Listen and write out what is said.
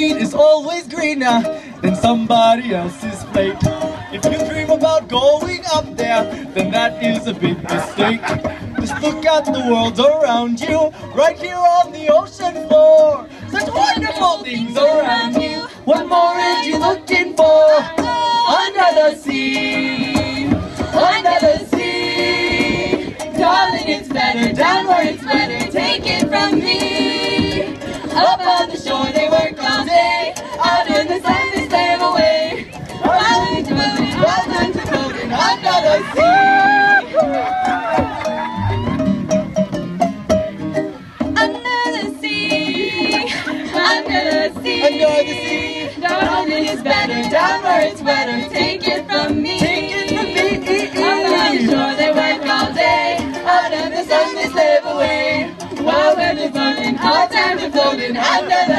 weed is always greener than somebody else's plate. If you dream about going up there, then that is a big mistake. Just look at the world around you, right here on the ocean floor. Such wonderful things around you. What more are you looking for? Under the sea, under the sea. Darling, it's better down where it's wetter. Take it from me. Up on the shore they work all day. Out in the sun they slave away. While done to floating under the sea. Under the sea, under the sea, under the sea. Darling, it's better down where it's wetter. Take it from me. Take it from me. Up on the shore they work all day. Out in the sun they slave away. While we're burning, all time to floating under the sea.